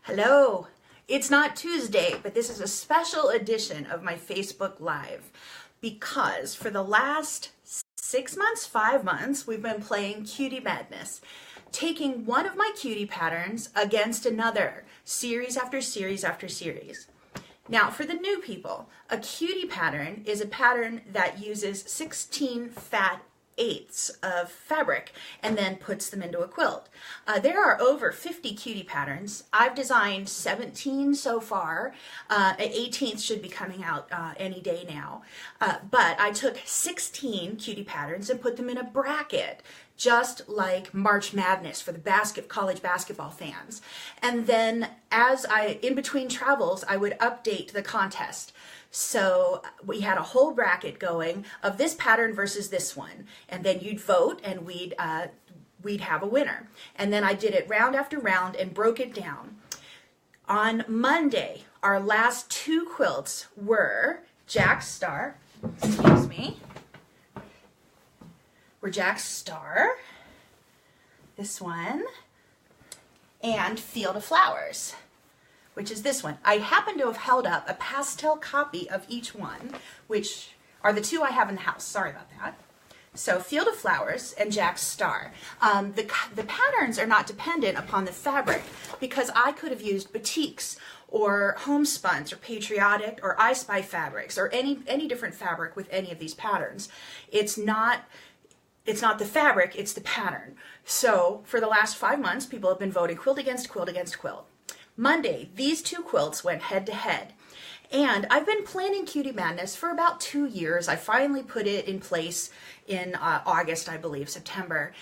Hello. It's not Tuesday, but this is a special edition of my Facebook Live because for the last 6 months, 5 months, we've been playing Cutie Madness, taking one of my cutie patterns against another, series after series after series. Now, for the new people, a cutie pattern is a pattern that uses 16 fat eighths of fabric and then puts them into a quilt. There are over 50 cutie patterns. I've designed 17 so far. 18th should be coming out any day now. But I took 16 cutie patterns and put them in a bracket, just like March Madness for the college basketball fans. And then in between travels, I would update the contest. So we had a whole bracket going of this pattern versus this one. And then you'd vote and we'd have a winner. And then I did it round after round and broke it down. On Monday, our last 2 quilts were Jack's Star, Jack's Star, this one, and Field of Flowers, which is this one. I happen to have held up a pastel copy of each one, which are the 2 I have in the house. Sorry about that. So Field of Flowers and Jack's Star. The patterns are not dependent upon the fabric because I could have used batiks or homespuns or patriotic or I Spy fabrics or any different fabric with any of these patterns. It's not the fabric, it's the pattern. So for the last 5 months, people have been voting quilt against quilt against quilt. Monday, these 2 quilts went head to head. And I've been planning Cutie Madness for about 2 years. I finally put it in place in August, I believe, September.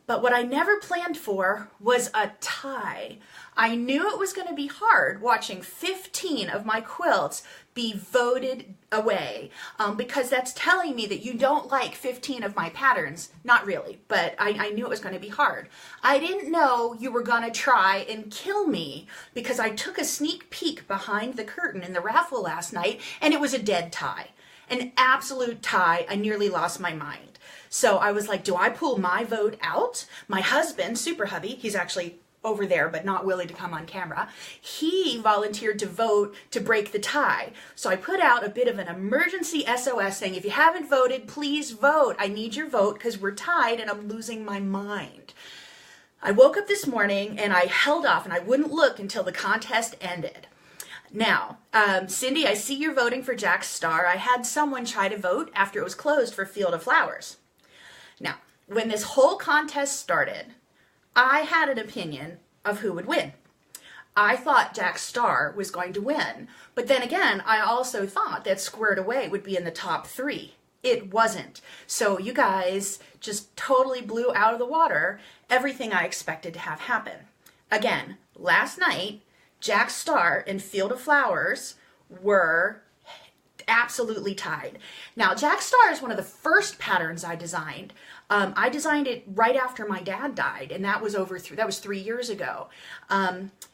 But what I never planned for was a tie. I knew it was going to be hard watching 15 of my quilts be voted away because that's telling me that you don't like 15 of my patterns. Not really, but I knew it was going to be hard. I didn't know you were going to try and kill me because I took a sneak peek behind the curtain in the raffle last night and it was a dead tie. An absolute tie. I nearly lost my mind. So I was like, do I pull my vote out? My husband, Super Hubby, he's actually over there but not willing to come on camera, he volunteered to vote to break the tie. So I put out a bit of an emergency SOS saying, if you haven't voted, please vote. I need your vote because we're tied and I'm losing my mind. I woke up this morning and I held off and I wouldn't look until the contest ended. Now, Cindy, I see you're voting for Jack's Star. I had someone try to vote after it was closed for Field of Flowers. Now, when this whole contest started, I had an opinion of who would win. I thought Jack's Star was going to win, but then again, I also thought that Squared Away would be in the top 3. It wasn't. So you guys just totally blew out of the water everything I expected to have happen. Again, last night, Jack's Star and Field of Flowers were absolutely tied. Now, Jack's Star is one of the first patterns I designed. I designed it right after my dad died, and that was 3 years ago.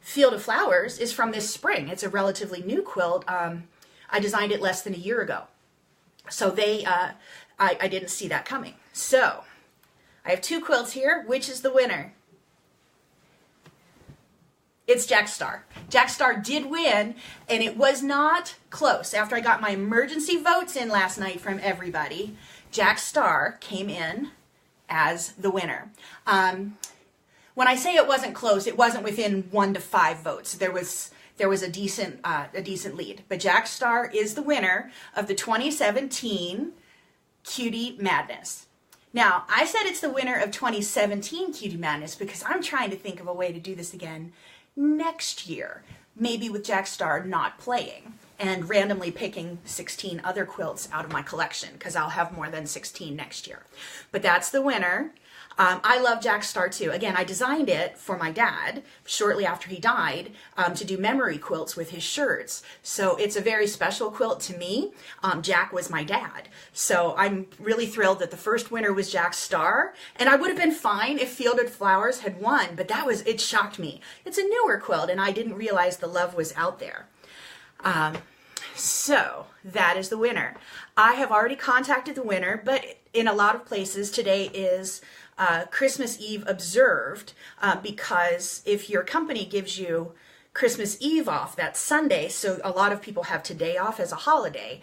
Field of Flowers is from this spring. It's a relatively new quilt. I designed it less than a year ago. So I didn't see that coming. So I have 2 quilts here. Which is the winner? It's Jack's Star. Jack's Star did win, and it was not close. After I got my emergency votes in last night from everybody, Jack's Star came in as the winner. When I say it wasn't close, it wasn't within 1 to 5 votes. There was a decent lead. But Jack's Star is the winner of the 2017 Cutie Madness. Now, I said it's the winner of 2017 Cutie Madness because I'm trying to think of a way to do this again next year, maybe with Jack's Star not playing and randomly picking 16 other quilts out of my collection because I'll have more than 16 next year. But that's the winner. I love Jack's Star too. Again, I designed it for my dad shortly after he died to do memory quilts with his shirts. So it's a very special quilt to me. Jack was my dad. So I'm really thrilled that the first winner was Jack's Star. And I would have been fine if Field of Flowers had won, but it shocked me. It's a newer quilt and I didn't realize the love was out there. So that is the winner. I have already contacted the winner, but in a lot of places today is Christmas Eve observed, because if your company gives you Christmas Eve off, that's Sunday, so a lot of people have today off as a holiday.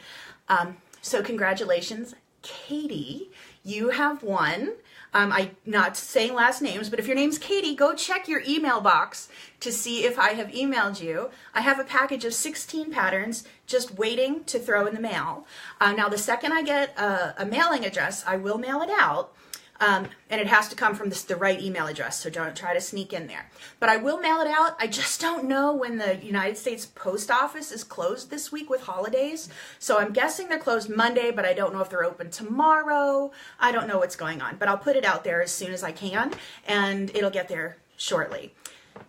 So congratulations, Katie, you have won. I'm not saying last names, but if your name's Katie, go check your email box to see if I have emailed you. I have a package of 16 patterns just waiting to throw in the mail. Now, the second I get a mailing address, I will mail it out. And it has to come from the right email address, so don't try to sneak in there. But I will mail it out. I just don't know when the United States Post Office is closed this week with holidays. So I'm guessing they're closed Monday, but I don't know if they're open tomorrow. I don't know what's going on, but I'll put it out there as soon as I can, and it'll get there shortly.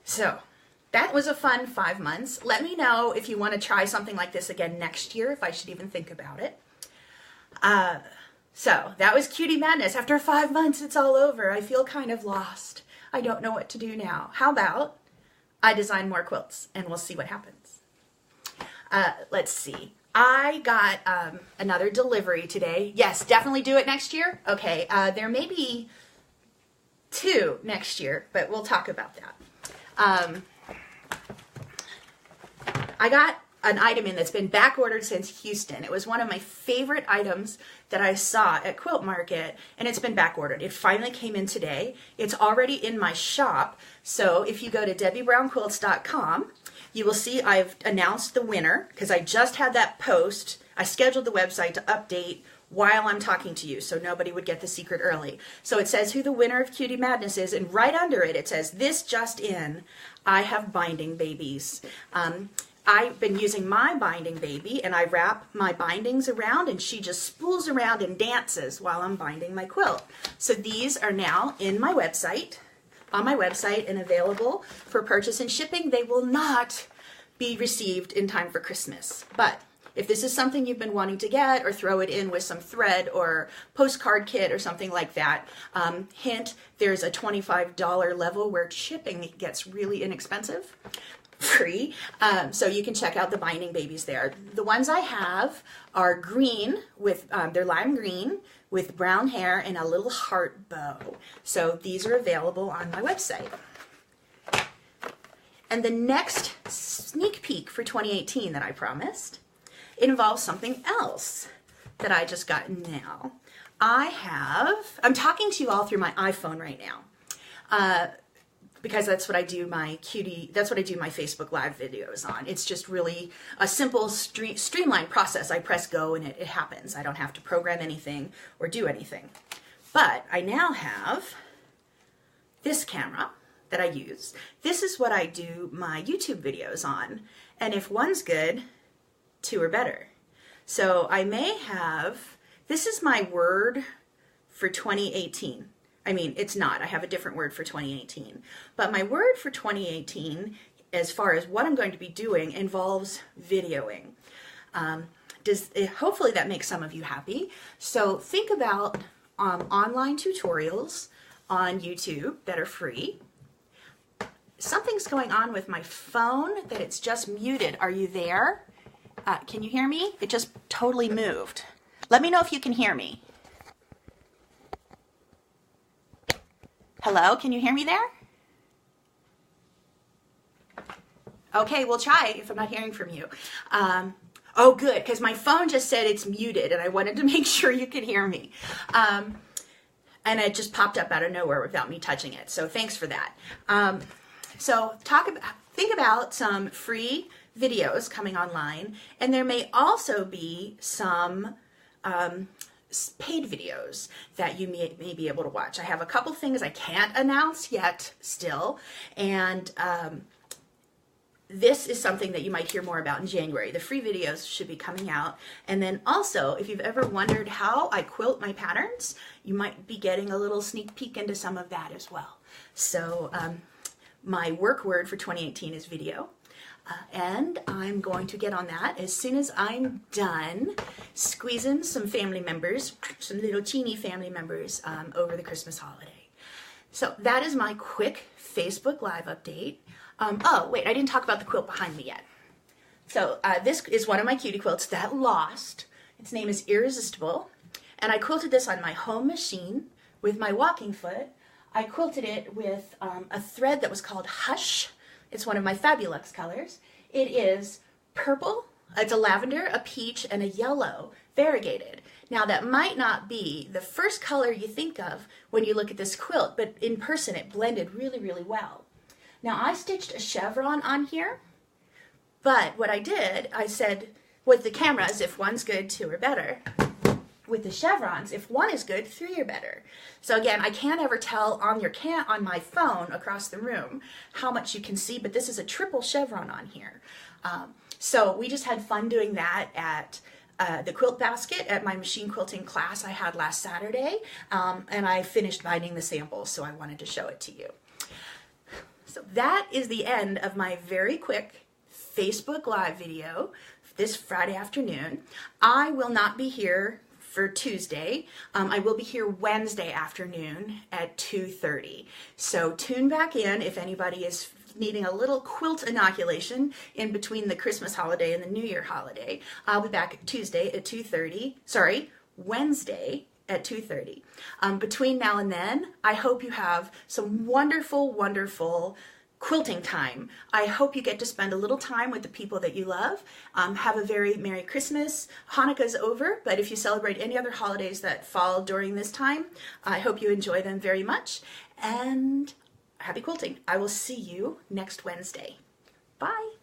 So that was a fun 5 months. Let me know if you want to try something like this again next year, if I should even think about it. So that was Cutie Madness. After 5 months, it's all over. I feel kind of lost. I don't know what to do now. How about I design more quilts and we'll see what happens. Let's see. I got another delivery today. Yes, definitely do it next year. Okay, there may be 2 next year, but we'll talk about that. I got an item in that's been back ordered since Houston. It was one of my favorite items that I saw at Quilt Market, and it's been back ordered. It finally came in today. It's already in my shop, so if you go to debbybrownquilts.com, you will see I've announced the winner, because I just had that post. I scheduled the website to update while I'm talking to you, so nobody would get the secret early. So it says who the winner of Cutie Madness is, and right under it, it says, "This just in, I have binding babies." I've been using my binding baby, and I wrap my bindings around, and she just spools around and dances while I'm binding my quilt. So these are now in my website, on my website, and available for purchase and shipping. They will not be received in time for Christmas. But if this is something you've been wanting to get, or throw it in with some thread or postcard kit or something like that, hint, there's a $25 level where shipping gets really inexpensive. Free, so you can check out the binding babies there. The ones I have are green with they're lime green with brown hair and a little heart bow. So these are available on my website. And the next sneak peek for 2018 that I promised involves something else that I just got now. I'm talking to you all through my iPhone right now. Because that's what I do my Facebook Live videos on. It's just really a simple streamlined process. I press go and it happens. I don't have to program anything or do anything. But I now have this camera that I use. This is what I do my YouTube videos on. And if one's good, 2 are better. So I may have, this is my word for 2018. I mean, it's not. I have a different word for 2018. But my word for 2018, as far as what I'm going to be doing, involves videoing. Hopefully that makes some of you happy. So think about online tutorials on YouTube that are free. Something's going on with my phone that it's just muted. Are you there? Can you hear me? It just totally moved. Let me know if you can hear me. Hello, can you hear me there? Okay, we'll try if I'm not hearing from you. Oh, good, because my phone just said it's muted, and I wanted to make sure you could hear me. And it just popped up out of nowhere without me touching it, so thanks for that. Think about some free videos coming online, and there may also be some paid videos that you may be able to watch. I have a couple things I can't announce yet still, and this is something that you might hear more about in January. The free videos should be coming out. And then also, if you've ever wondered how I quilt my patterns, you might be getting a little sneak peek into some of that as well. So my work word for 2018 is video. And I'm going to get on that as soon as I'm done squeezing some family members, some little teeny family members over the Christmas holiday. So that is my quick Facebook Live update. Oh, wait, I didn't talk about the quilt behind me yet. So this is one of my cutie quilts that lost. Its name is Irresistible. And I quilted this on my home machine with my walking foot I quilted it with a thread that was called Hush. It's one of my Fabulux colors. It is purple, it's a lavender, a peach, and a yellow variegated. Now that might not be the first color you think of when you look at this quilt, but in person it blended really, really well. Now I stitched a chevron on here, but what I did, I said with the cameras, if one's good, two are better. With the chevrons, if one is good, three are better. So again, I can't ever tell on my phone across the room how much you can see, but this is a triple chevron on here. So we just had fun doing that at the quilt basket at my machine quilting class I had last Saturday, and I finished binding the samples, so I wanted to show it to you. So that is the end of my very quick Facebook Live video this Friday afternoon. I will not be here for Tuesday. I will be here Wednesday afternoon at 2:30. So tune back in if anybody is needing a little quilt inoculation in between the Christmas holiday and the New Year holiday. I'll be back Tuesday at 2:30. Sorry, Wednesday at 2:30. Between now and then, I hope you have some wonderful, wonderful quilting time. I hope you get to spend a little time with the people that you love. Have a very Merry Christmas. Hanukkah's over, but if you celebrate any other holidays that fall during this time, I hope you enjoy them very much. And happy quilting. I will see you next Wednesday. Bye.